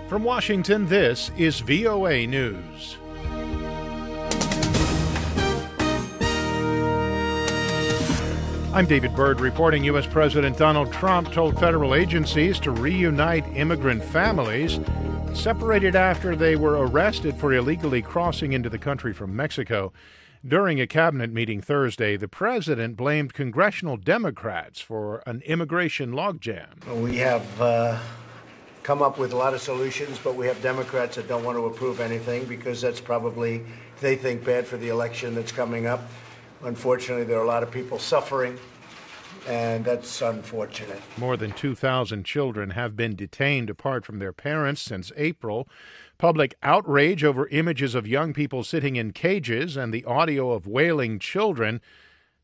From Washington, this is VOA News. I'm David Byrd reporting U.S. President Donald Trump told federal agencies to reunite immigrant families separated after they were arrested for illegally crossing into the country from Mexico. During a cabinet meeting Thursday, the president blamed congressional Democrats for an immigration logjam. We have come up with a lot of solutions, but we have Democrats that don't want to approve anything because that's probably, they think, bad for the election that's coming up. Unfortunately, there are a lot of people suffering, and that's unfortunate. More than 2,000 children have been detained apart from their parents since April. Public outrage over images of young people sitting in cages and the audio of wailing children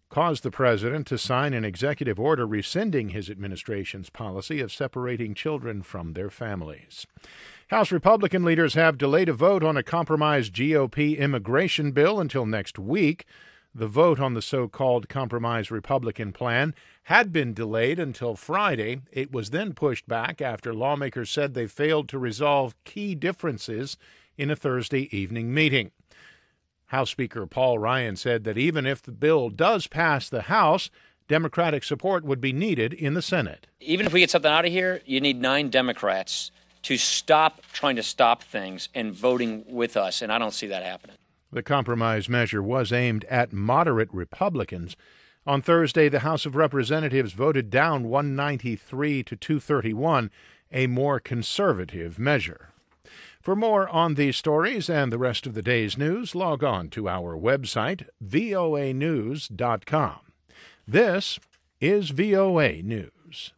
caused the president to sign an executive order rescinding his administration's policy of separating children from their families. House Republican leaders have delayed a vote on a compromised GOP immigration bill until next week. The vote on the so-called compromise Republican plan had been delayed until Friday. It was then pushed back after lawmakers said they failed to resolve key differences in a Thursday evening meeting. House Speaker Paul Ryan said that even if the bill does pass the House, Democratic support would be needed in the Senate. Even if we get something out of here, you need 9 Democrats to stop trying to stop things and voting with us, and I don't see that happening. The compromise measure was aimed at moderate Republicans. On Thursday, the House of Representatives voted down 193 to 231, a more conservative measure. For more on these stories and the rest of the day's news, log on to our website, voanews.com. This is VOA News.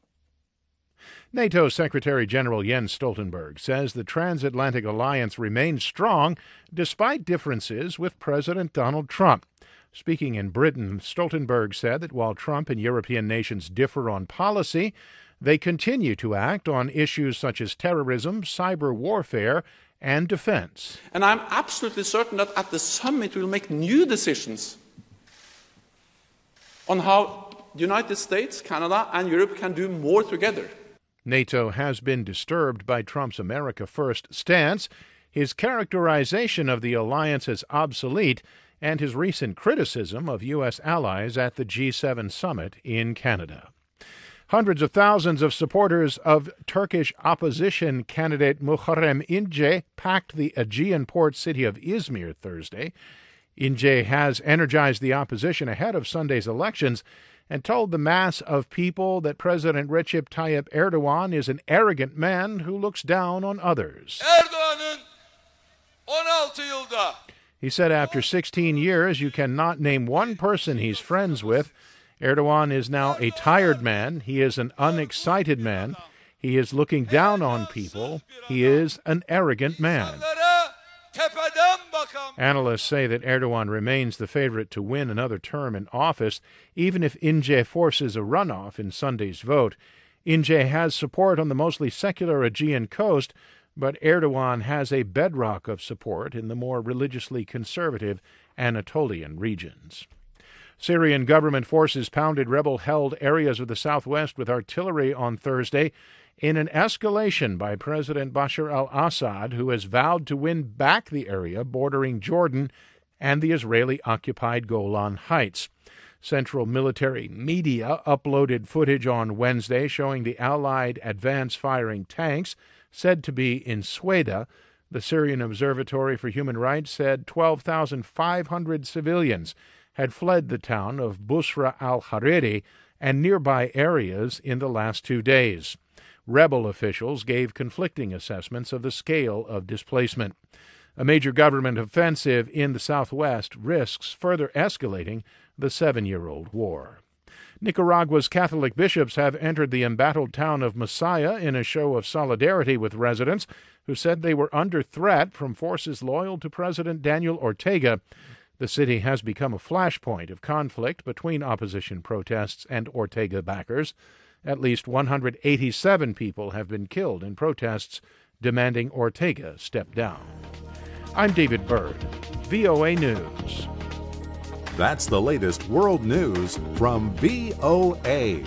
NATO Secretary-General Jens Stoltenberg says the transatlantic alliance remains strong despite differences with President Donald Trump. Speaking in Britain, Stoltenberg said that while Trump and European nations differ on policy, they continue to act on issues such as terrorism, cyber warfare, and defense. And I'm absolutely certain that at the summit we'll make new decisions on how the United States, Canada, and Europe can do more together. NATO has been disturbed by Trump's America First stance, his characterization of the alliance as obsolete, and his recent criticism of U.S. allies at the G7 summit in Canada. Hundreds of thousands of supporters of Turkish opposition candidate Muharrem İnce packed the Aegean port city of Izmir Thursday. İnce has energized the opposition ahead of Sunday's elections and told the mass of people that President Recep Tayyip Erdogan is an arrogant man who looks down on others. Erdogan'ın 16 yılda. He said after 16 years, you cannot name one person he's friends with. Erdogan is now a tired man. He is an unexcited man. He is looking down on people. He is an arrogant man. Analysts say that Erdogan remains the favorite to win another term in office, even if İnce forces a runoff in Sunday's vote. İnce has support on the mostly secular Aegean coast, but Erdogan has a bedrock of support in the more religiously conservative Anatolian regions. Syrian government forces pounded rebel-held areas of the southwest with artillery on Thursday in an escalation by President Bashar al-Assad, who has vowed to win back the area bordering Jordan and the Israeli-occupied Golan Heights. Central military media uploaded footage on Wednesday showing the Allied advance-firing tanks said to be in Sweda. The Syrian Observatory for Human Rights said 12,500 civilians had fled the town of Busra al-Hariri and nearby areas in the last 2 days. Rebel officials gave conflicting assessments of the scale of displacement. A major government offensive in the southwest risks further escalating the 7-year-old war. Nicaragua's Catholic bishops have entered the embattled town of Mosiah in a show of solidarity with residents who said they were under threat from forces loyal to President Daniel Ortega. The city has become a flashpoint of conflict between opposition protests and Ortega backers. At least 187 people have been killed in protests demanding Ortega step down. I'm David Byrd, VOA News. That's the latest world news from VOA.